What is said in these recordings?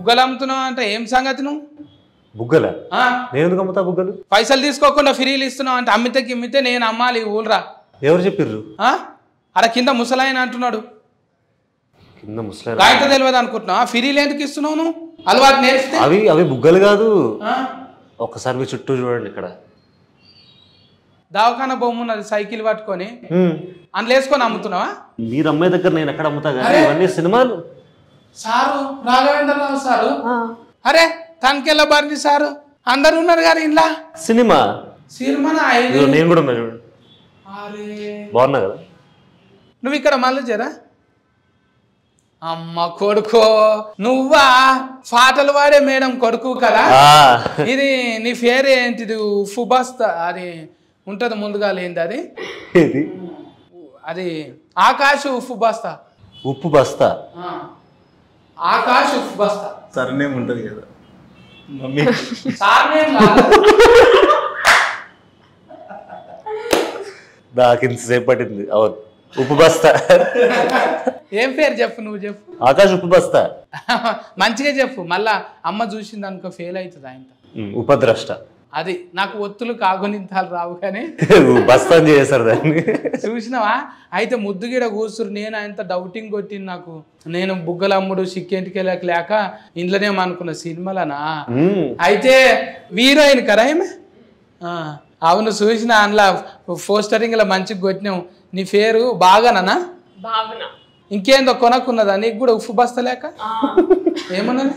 బుగ్గలు అమ్ముతున్నావు అంటే ఏం సంగతి నువ్వు? బుగ్గల నేను ఎందుకు అమ్ముతా బుగ్గలు? పైసలు తీసుకోకుండా ఫ్రీలు ఇస్తున్నావు అంటే అమ్మితే నేను అమ్మాలి ఊళ్ళరా. ఎవరు చెప్పిర్రు? అలా కింద ముసలాయన అంటున్నాడు. కింద ముసలాయన గాయత తెలియదు అనుకుంటున్నావు? ఫ్రీలు ఎందుకు ఇస్తున్నావు నువ్వు? అలవాటు నేర్పితే. అవి బుగ్గలు కాదు. ఒక్కసారి మీ చుట్టూ చూడండి. ఇక్కడ దవాఖాన బొమ్మ ఉన్నది, సైకిల్ పట్టుకొని అందులో వేసుకొని అమ్ముతున్నావా? మీరు అమ్మాయి దగ్గర నేను ఎక్కడ అమ్ముతా కానీ ఇవన్నీ సినిమాలు. సారు రాఘవేంద్రరావు సారు, అరే తనకెళ్ళ బారి సారు అందరు ఉన్నారు కదా ఇంట్లో. సినిమా నేను కూడా ఉన్నా చూడండి. బాగున్నా కదా? నువ్వు ఇక్కడ మళ్ళీ చేరా. అమ్మ కొడుకో నువ్వా? పాటలు వాడే మేడం కొడుకు కదా. ఇది నీ పేరు ఏంటిది? ఉప్పు బస్తా అది ఉంటది ముందుగా లేనిది అది. అది ఆకాశ్ ఉప్పు బస్తా. ఉప్పు బస్తా ఆకాశ్ ఉప్పు బస్తా సర్నేమ్ ఉంటది కదా మమ్మీ. సార్నేమ్ నాకు ఇంతసేపు పట్టింది. అవును ఉప్పు బస్తా. ఏం పేరు చెప్పు, నువ్వు చెప్పు. ఆకాశ్ ఉప్పు బస్తా. మంచిగా చెప్పు, మళ్ళా అమ్మ చూసింది అనుకో ఫెయిల్ అవుతుంది ఆయన. ఉపద్రష్ట. అది నాకు ఒత్తులు కాగునింతాలు రావు కానీ బస్తా చేశారు దాన్ని. చూసినావా? అయితే ముద్దుగిడ కూర్చురు. నేను ఆయనతో డౌటింగ్ కొట్టింది. నాకు నేను బుగ్గలమ్ముడు సిక్కేంటికి లేక ఇంట్లోనే అనుకున్న సినిమాలనా. అయితే హీరోయిన్ కదా ఏమే. అవును చూసిన అందులో పోస్టరింగ్ లో మంచిగా కొట్టినావు. నీ పేరు బాగానా? ఇంకేందో కొనక్కున్నదా నీకు కూడా ఉప్పు బస్తా లేక? ఏమన్నది?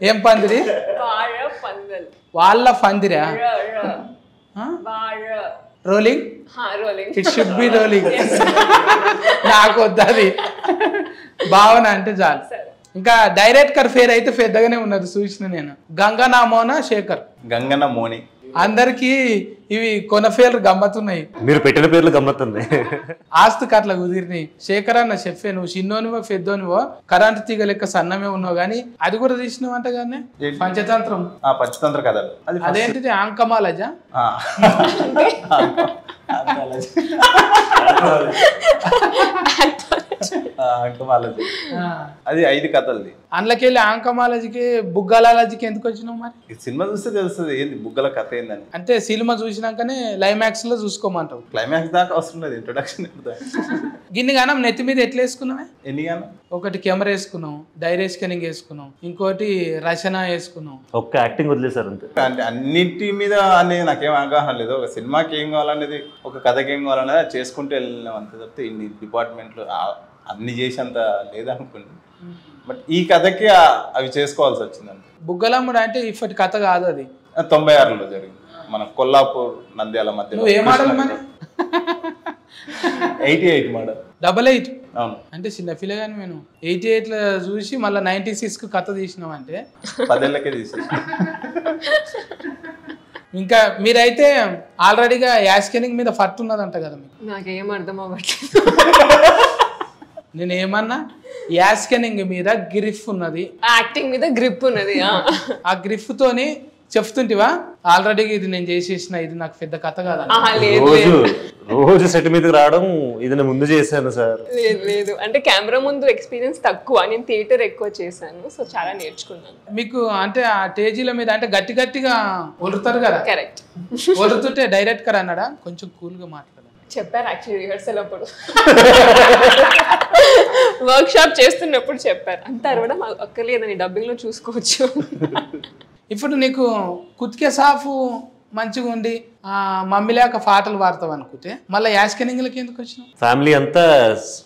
ఏం పందిరి? వాళ్ళ పందిరా? Rolling. It should be rolling. నాకు వద్దది. భావన అంటే చాలు. ఇంకా డైరెక్టర్ పేరు అయితే పెద్దగానే ఉన్నది చూసిన నేను. గంగనా మోనా శేఖర్. గంగన మోని. అందరికి ఇవి కొన పేర్లు గమ్మత్తున్నాయి. మీరు పెట్టిన పేర్లు గమ్మత్తున్నాయి. ఆస్తుకి అట్లా కుదిరినాయి. శేఖర్ అన్న చెప్పే నువ్వు చిన్నోనివో పెద్దోనివో కరెంటు తీగ లెక్క సన్నమే ఉన్నావు కానీ అది కూడా తీసినావు అంట కానీ. పంచతంత్రం. పంచతంత్ర కథలు. అదేంటిది? ఆంకమాలజా? అది 5 కథలది. అందులోకెళ్ళి ఆంకమాలజీకి బుగ్గలాలజీకి ఎందుకు వచ్చినావు మరి? సినిమా చూస్తే తెలుస్తుంది ఏంది బుగ్గల కథ ఏందని. అంటే సినిమా చూసినాకనే క్లైమాక్స్ లో చూసుకోమంటావు. క్లైమాక్స్ దాకా అవసరం లేదు, ఇంట్రొడక్షన్. గిన్ని గానం నెత్తి మీద ఎట్లా వేసుకున్నావే? ఎన్ని గానం? ఒకటి కెమెరా వేసుకున్నావు, డైరీ స్కానింగ్ వేసుకున్నావు, ఇంకోటి రచన వేసుకున్నావు. ఒక్క యాక్టింగ్ వదిలేసారు అంతే. అంటే అన్నింటి మీద అనేది నాకేం అవగాహన లేదు. ఒక సినిమాకి ఏం కావాలనేది, ఒక కథకి ఏం కావాలనేది అది చేసుకుంటూ వెళ్ళినాం అంతే తప్పితే ఇన్ని డిపార్ట్మెంట్లు అన్ని చేసేంత లేదనుకోండి. బట్ ఈ కథకి అవి చేసుకోవాల్సి వచ్చింది అంతే. బుగ్గలమ్ముడు అంటే ఇప్పటి కథ కాదు, అది 96లో జరిగింది మన కొల్లాపూర్ నంద్యాల మధ్య. నువ్వు ఏ మోడల్ మరి? 88 మోడల్. 88. అవును. అంటే చిన్న పిల్లగాని నేను 88లో చూసి మళ్ళీ 96కు కథ తీసినావు అంటే 10 ఏళ్ళకే తీసేసి. ఇంకా మీరైతే ఆల్రెడీగా యాస్కెనింగ్ మీద ఫట్ ఉన్నదంట కదా మీకు? నాకేం అర్థం అవ్వట్లేదు. నేను ఏమన్నా యాస్కెనింగ్ మీద గ్రిఫ్ ఉన్నది, యాక్టింగ్ మీద గ్రిప్ ఉన్నది. ఆ గ్రిఫ్ తోని చెప్తుంటివా ఆల్రెడీగా ఇది నేను చేసేసిన, ఇది నాకు పెద్ద కథ కాదా? రోజు సెట్ మీదకి రావడం ఇది నేను ముందు చేశాను సార్. లేదు అంటే కెమెరా ముందు ఎక్స్పీరియన్స్ తక్కువ, నేను థియేటర్ ఎక్కువ చేశాను, సో చాలా నేర్చుకున్నాను. మీకు అంటే ఆ స్టేజీల మీద అంటే గట్టిగా ఒలుతారు కదా? కరెక్ట్. ఒలుతుంటే డైరెక్టర్ అన్నాడా కొంచెం కూల్గా మాట్లాడాలి చెప్పారు యాక్చువల్లీ రిహర్సల్ అప్పుడు, వర్క్ షాప్ చేస్తున్నప్పుడు చెప్పారు. అంతా అరవడం అక్కర్లేదని డబ్బింగ్ లో చూసుకోవచ్చు. ఇప్పుడు నీకు కుతికే సాఫ్ మంచిగా ఉండి మమ్మీ లేక పాటలు పాడతావు అనుకుంటే మళ్ళీ యాస్కెనింగ్లకి ఎందుకు వచ్చినావు? ఫ్యామిలీ అంతా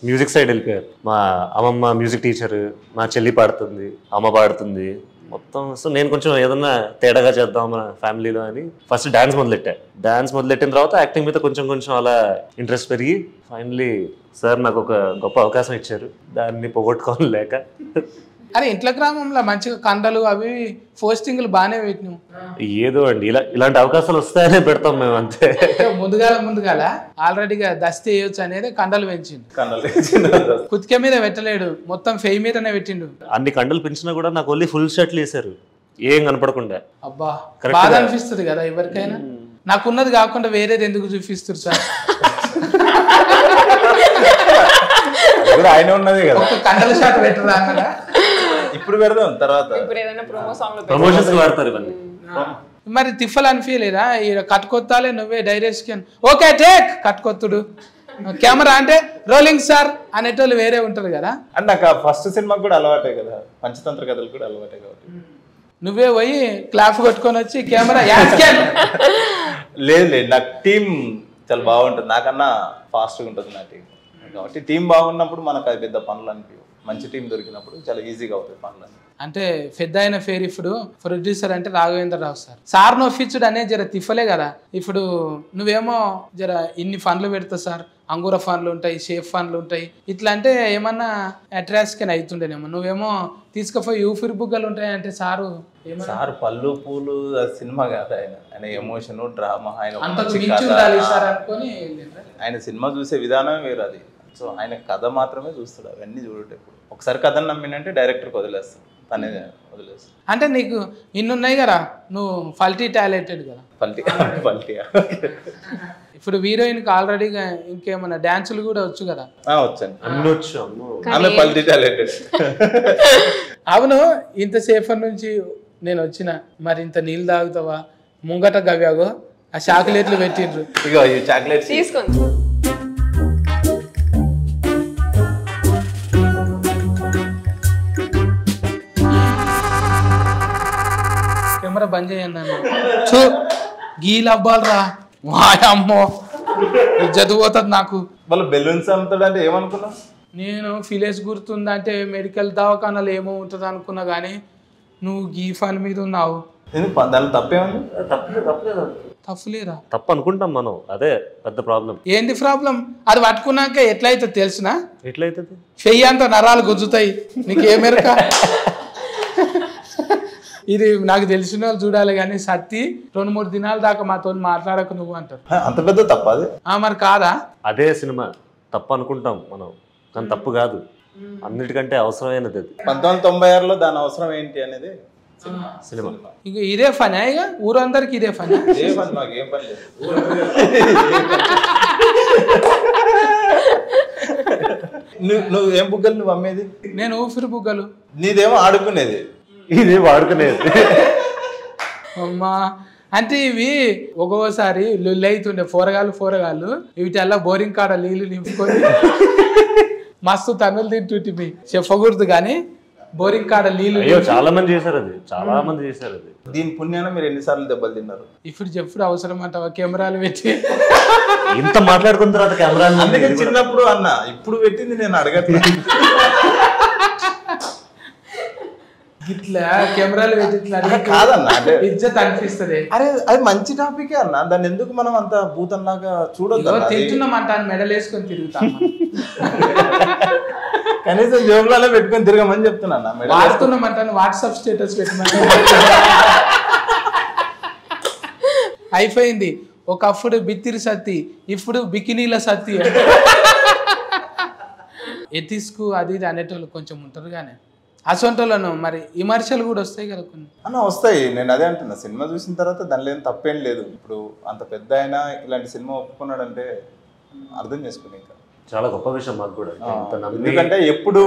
మ్యూజిక్ సైడ్ వెళ్ళిపోయారు. మా అమ్మమ్మ మ్యూజిక్ టీచర్, మా చెల్లి పాడుతుంది, అమ్మ పాడుతుంది మొత్తం. సో నేను కొంచెం ఏదన్నా తేడాగా చేద్దాం మన ఫ్యామిలీలో అని ఫస్ట్ డాన్స్ మొదలెట్టిన తర్వాత యాక్టింగ్ మీద కొంచెం అలా ఇంట్రెస్ట్ పెరిగి ఫైనలీ సార్ నాకు ఒక గొప్ప అవకాశం ఇచ్చారు, దాన్ని పోగొట్టుకోవాలి లేక. అరే ఇంట్లో గ్రామంలో మంచిగా కండలు అవి పోస్టింగ్లు బాగానే పెట్టినాం. ఏదో అండి ఇలాంటి అవకాశాలు వస్తాయనే పెడతాం మేము అంతే. ముందుగాల ఆల్రెడీగా దస్తి వేయొచ్చు అనేది కండలు పెంచిండు. కుతికే మీద పెట్టలేడు, మొత్తం ఫెయి మీదనే పెట్టిండు. అన్ని కండలు పెంచినా కూడా నాకు ఓన్లీ ఫుల్ షర్ట్లు వేసారు, ఏం కనపడకుండా. అబ్బా బాధ అనిపిస్తుంది కదా ఎవరికైనా. నాకున్నది కాకుండా వేరేది ఎందుకు చూపిస్తారు సార్? ఇప్పుడు ఆయన ఉన్నది కదా, ఒక కండల షాట్ పెట్టరా అక్కడ. ఇప్పుడు పెడదాం తర్వాత. ఇప్పుడు ఏదైనా ప్రోమో సాంగ్ లో ప్రమోషన్స్ వాడతారు ఇవన్నీ. మరి తిఫల్ అనిపించలేదా కట్టుకొత్తాలే నువ్వే డైరెక్షన్ ఓకే టేక్ కట్టుకొత్తుడు కెమెరా అంటే రోలింగ్ సార్ అనేటోళ్ళు వేరే ఉంటారు కదా. అంటే నాకు ఫస్ట్ సినిమాకి కూడా అలవాటే కదా, పంచతంత్ర కథలు కూడా అలవాటే కాబట్టి. నువ్వే పోయి క్లాప్ కొట్టుకొని వచ్చి కెమెరా యాక్షన్. లేదు లేదు, నాకు టీం చాలా బాగుంటుంది, నాకన్నా ఫాస్ట్గా ఉంటుంది నా టీం. కాబట్టి టీం బాగున్నప్పుడు మనకు అది పెద్ద పనులు అనిపించవు, మంచి టీం దొరికినప్పుడు చాలా ఈజీగా అవుతాయి పనులు. అంటే పెద్ద అయిన పేరు ఇప్పుడు ప్రొడ్యూసర్ అంటే రాఘవేంద్రరావు సార్ నొప్పించుడు అనేది జర తిఫలే కదా. ఇప్పుడు నువ్వేమో జర ఇన్ని ఫండ్లు పెడతావు సార్, అంగూర ఫండ్లు ఉంటాయి, షేప్ ఫండ్లు ఉంటాయి, ఇట్లా అంటే ఏమన్నా అట్రాక్షన్ అవుతుండేనేమో. నువ్వేమో తీసుకుపోయి యూఫిర్ బుగ్గలు ఉంటాయి అంటే సారు సార్ పళ్ళు పూలు సినిమా కాదు, ఆయన ఎమోషన్ డ్రామా, ఆయన సినిమా చూసే విధానమే వేరు అది. సో ఆయన కథ మాత్రమే చూస్తాడు, అవన్నీ చూడేటప్పుడు ఒకసారి కథను నమ్మినంటే డైరెక్టర్కి వదిలేస్తాడు, తనే వదిలేస్తాడు. అంటే నీకు ఇన్నున్నాయి కదా, నువ్వు ఫల్టీ టాలెంటెడ్ కదా. పల్టీ ఇప్పుడు హీరోయిన్కి ఆల్రెడీగా ఇంకేమన్నా డాన్సులు కూడా వచ్చు కదా. వచ్చాను, అన్ని వచ్చు. ఆమె పల్టీ టాలెంటెడ్. అవును, ఇంతసేపు నుంచి నేను వచ్చిన మరి ఇంత నీళ్ళు తాగుతావా ముంగట గవ్యాగో ఆ చాక్లెట్లు పెట్టిండ్రు. ఇగో ఈ చాక్లెట్స్ తీసుకోండి. కెమెరా బంద్ చేయండి అన్న. చూ గీలు అవ్వాలరా వాయమ్మో చదువుతుంది నాకు. వాళ్ళు బెలూన్స్ అమ్ముతాడు అంటే ఏమనుకున్నావు? నేను ఫిలేస్ గుర్తుందంటే మెడికల్ దవాఖానాలు ఏమో ఉంటుంది అనుకున్నా కానీ నువ్వు గీ ఫన్ మీద ఉన్నావు. దాని తప్పేముంది? తప్పులేరా? తప్పు అనుకుంటాం మనం, అదే పెద్ద ప్రాబ్లం. ఏంది ప్రాబ్లం? అది పట్టుకున్నాక ఎట్లయితే తెలిసినా ఎట్లయితుంది? చెయ్యి అంతా నరాలు గుంజుతాయి. నీకు ఏమెరక? ఇది నాకు తెలిసిన వాళ్ళు చూడాలి కానీ సత్తి 2-3 దినాల దాకా మాతో మాట్లాడకు నువ్వు అంటారు. అంత పెద్ద తప్ప అది? మరి కాదా? అదే సినిమా తప్పు అనుకుంటాం మనం, కానీ తప్పు కాదు, అన్నిటికంటే అవసరమైనది అది. 1996లో దాని అవసరం ఏంటి అనేది సినిమా. ఇక ఇదే ఫనా? ఇక ఊరందరికి ఇదే ఫనా? మాకు ఏం పని లేదు. నువ్వు ఏం బుగ్గలు నువ్వు అమ్మేది? నేను ఊపిరి బుగ్గలు. నీదేమో ఆడుకునేది, ఇది వాడుకునేది. అమ్మా అంటే ఇవి ఒక్కోసారి లొల్లి అవుతుండే పోరగాళ్ళు వీటల్లా బోరింగ్ కాడ నీళ్లు నింపుకొని మస్తు తన్నులు తింటుంటే చెప్పకూడదు కానీ బోరింగ్ కాడ నీళ్లు. చాలా మంది చేశారు అది, చాలా మంది చేశారు అది. దీని పుణ్యాన మీరు ఎన్నిసార్లు దెబ్బలు తిన్నారు? ఇప్పుడు చెప్పుడు అవసరం అంటావా కెమెరాలు పెట్టి ఇంత మాట్లాడుకున్న తర్వాత కెమెరా? అందుకే చిన్నప్పుడు అన్న, ఇప్పుడు పెట్టింది నేను అడగట్లేదు. ఇట్లా కెమెరాలు పెట్టి ఇట్లా కాదన్న, అంటే ఇజ్జత్ అనిపిస్తుంది. అరే అది మంచి టాపికే అన్న, దాన్ని ఎందుకు మనం అంత భూతంలాగా చూడొద్దు? తింటున్నామంట మెడల్ వేసుకొని తిరుగుతాం. కనీసం జోబులలో పెట్టుకొని తిరగమని చెప్తున్నా. వాడుతున్నామంటాను వాట్సాప్ స్టేటస్ పెట్టమని. అయిపోయింది. ఒకప్పుడు బిత్తిరి సత్తి, ఇప్పుడు బికినీల సత్తి. ఎథిస్కు అది ఇది అనేటోళ్ళు కొంచెం ఉంటారు కానీ అసొంటోళ్ళను మరి విమర్శలు కూడా వస్తాయి కదా కొన్ని అన్న. వస్తాయి, నేను అదే అంటున్నా. సినిమా చూసిన తర్వాత దానిలో ఏం తప్పేం లేదు. ఇప్పుడు అంత పెద్ద అయినా ఇలాంటి సినిమా ఒప్పుకున్నాడంటే అర్థం చేసుకుని ఇంకా చాలా గొప్ప విషయం మాకు కూడా. ఎందుకంటే ఎప్పుడు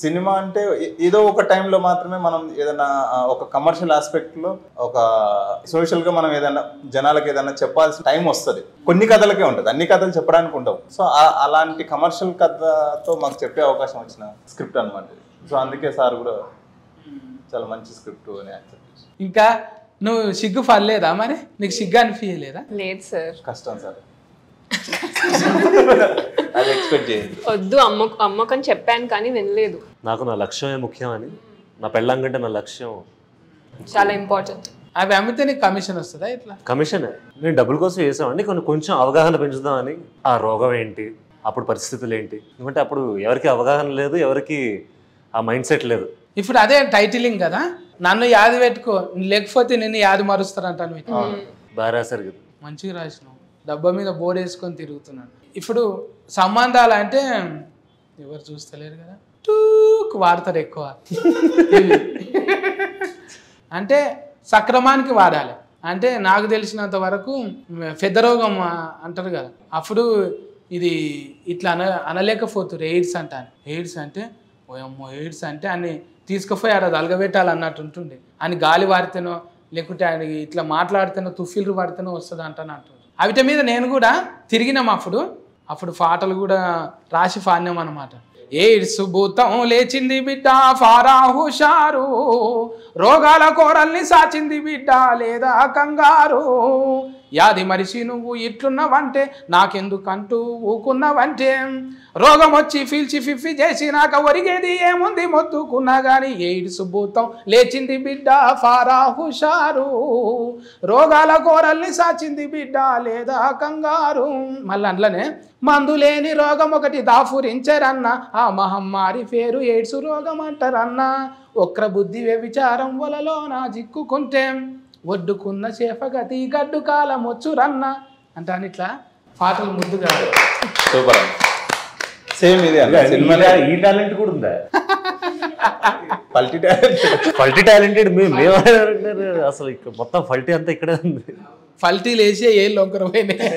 సినిమా అంటే ఏదో ఒక టైంలో మాత్రమే మనం ఏదైనా ఒక కమర్షియల్ ఆస్పెక్ట్ లో ఒక సోషల్ గా మనం ఏదైనా జనాలకు ఏదైనా చెప్పాల్సిన టైం వస్తుంది. కొన్ని కథలకే ఉంటుంది, అన్ని కథలు చెప్పడానికి ఉండవు. సో అలాంటి కమర్షియల్ కథతో మాకు చెప్పే అవకాశం వచ్చిన స్క్రిప్ట్ అనమాట. సో అందుకే సార్ కూడా చాలా మంచి స్క్రిప్ట్ అని యాక్సెప్ట్ చేసి. ఇంకా నువ్వు సిగ్గు పడలేదా? మరి నీకు సిగ్గు అనిపించలేదా? లేదు సార్, కష్టం సార్, అది ఎక్స్పెక్ట్ చేయండి. వద్దు అమ్మకని చెప్పాను కానీ వినలేదు. నాకు నా లక్ష్యమే ముఖ్యం అని, నా పెళ్ళాం కంటే నా లక్ష్యం చాలా ఇంపార్టెంట్. అవి అమ్మితే నీకు కమిషన్ వస్తుందా? ఇట్లా కమిషన్ నేను డబ్బుల కోసం చేసామండి, కొంచెం అవగాహన పెంచుదామని. ఆ రోగం ఏంటి, అప్పుడు పరిస్థితులు ఏంటి, ఎందుకంటే అప్పుడు ఎవరికి అవగాహన లేదు, ఎవరికి ఆ మైండ్ సెట్ లేదు. ఇప్పుడు అదే టైటిలింగ్ కదా, నన్ను యాది పెట్టుకో లేకపోతే నిన్ను యాది మారుస్తారంటాను. బాగా రాశారు కదా, మంచిగా రాసినావు. డబ్బా మీద బోర్డు వేసుకొని తిరుగుతున్నాను. ఇప్పుడు సంబంధాలు అంటే ఎవరు చూస్తలేరు కదా, టూక్ వాడతారు ఎక్కువ. అంటే సక్రమానికి వాడాలి. అంటే నాకు తెలిసినంత వరకు పెద్ద రోగం అంటారు కదా, అప్పుడు ఇది ఇట్లా అనలేకపోతురు ఎయిడ్స్ అంటాను. ఎయిడ్స్ అంటే ఓయమ్మో ఎయిడ్స్ అంటే అని తీసుకుపోయి ఆడ అలగబెట్టాలన్నట్టు ఉంటుండే. అని గాలి వాడితేనో లేకుంటే ఆయన ఇట్లా మాట్లాడితేనో తుఫిల్లు పడితేనో వస్తుంది అంటాను. అవిట మీద నేను కూడా తిరిగినాం. అప్పుడు పాటలు కూడా రాసి పాడినాం అనమాట. ఎయిడ్స్ భూతం లేచింది బిడ్డ ఫారా హుషారు, రోగాల కోరల్ని సాచింది బిడ్డ లేదా కంగారు, యాది మరిసి నువ్వు ఇట్లున్నావంటే నాకెందుకంటూ ఊకున్నావంటే, రోగం వచ్చి ఫీల్చి ఫిఫ్ఫి చేసినాక ఒరిగేది ఏముంది మొత్తుకున్నా గాని, ఎయిడ్స్ భూతం లేచింది బిడ్డ ఫారా హుషారు, రోగాల కోరల్ని సాచింది బిడ్డ లేదా కంగారు. మళ్ళీ అందులోనే మందులేని రోగం ఒకటి దాఫురించరన్న, ఆ మహమ్మారి పేరు ఎయిడ్స్ రోగం అంటారన్న, ఒక్ర బుద్ధి వ్యభిచారం వలలో నా జిక్కుకుంటే, ఒడ్డుకున్న చేపగతి గడ్డు కాలం వచ్చురన్న అంటాను. ఇట్లా పాటలు ముద్దుగా సూపర్. సేమ్ ఇది సినిమాలో ఈ టాలెంట్ కూడా ఉందా? పల్టీ టాలెంటెడ్ మేము అసలు మొత్తం ఫల్టీ అంతా ఇక్కడే ఉంది. ఫల్టీలు వేసే ఏ లొంకరపోయినాయి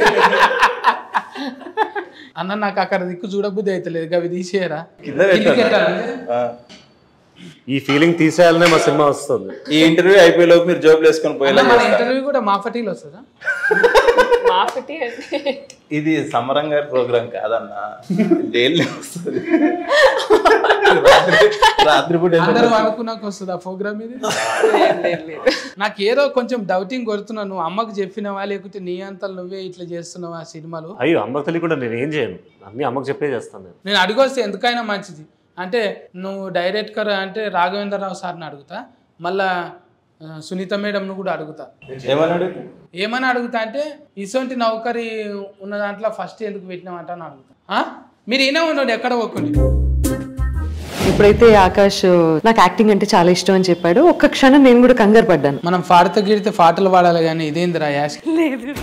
అన్న. నాకు అక్కడ దిక్కు చూడబుద్ధి అవుతలేదు, అవి తీసేయరా. ఈ ఫీలింగ్ తీసేయాలనే మా సినిమా వస్తుంది. ఈ ఇంటర్వ్యూ అయిపోయేలోపు మీరు జాబ్ వేసుకొని పోయేలా. ఇంటర్వ్యూ కూడా మా ఫటీలు వస్తుందా? ఇది సమరం గారి ప్రోగ్రామ్ కాదన్నా, జైల్లో వస్తుంది. రాత్రిపూట అందరూ అనుకున్నాక వస్తుంది ఆ ప్రోగ్రామ్. ఇది నాకు ఏదో కొంచెం డౌటింగ్ కొడుతున్నావు. నువ్వు అమ్మకు చెప్పినవా లేకపోతే నీ అంతలు నువ్వే ఇట్లా చేస్తున్నావా సినిమాలు? అయ్యో అమ్మకు తెలియకుండా నేను ఏం చేయను, అన్ని అమ్మకు చెప్పే చేస్తాను. నేను అడిగొస్తే ఎందుకైనా మంచిది. అంటే నువ్వు డైరెక్టర్ అంటే రాఘవేంద్రరావు సార్ని అడుగుతా, మళ్ళా సునీత మేడంను కూడా అడుగుతా. ఏమని అడుగుతా అంటే ఇసొంటి నౌకరీ ఉన్న దాంట్లో ఫస్ట్ ఎందుకు పెట్టినామంట అని అడుగుతా. మీరు ఈయన ఉన్నాడు ఎక్కడ ఒక్కని. ఎప్పుడైతే ఆకాష్ నాకు యాక్టింగ్ అంటే చాలా ఇష్టం అని చెప్పాడు, ఒక్క క్షణం నేను కూడా కంగారు పడ్డాను. మనం పాడితే గిడితే పాటలు పాడాలి కానీ ఇదేందిరా యాష్. లేదు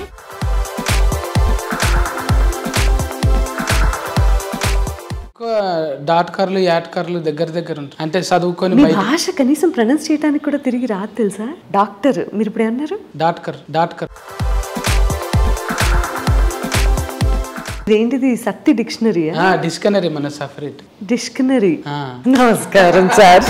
డాట్ కార్లు యాట్ కార్లు దగ్గర ఉంటాయి. అంటే చదువుకొని భాష కనీసం ప్రొనౌన్స్ చేయడానికి కూడా తిరిగి రాదు తెలుసా. డాక్టర్ మీరు ఇప్పుడు అన్నారు డాట్ కర్ ఏంటిది? సత్తి డిక్షనరీ డిక్షనరీ మన సపరేట్ డిక్షనరీ. నమస్కారం సార్.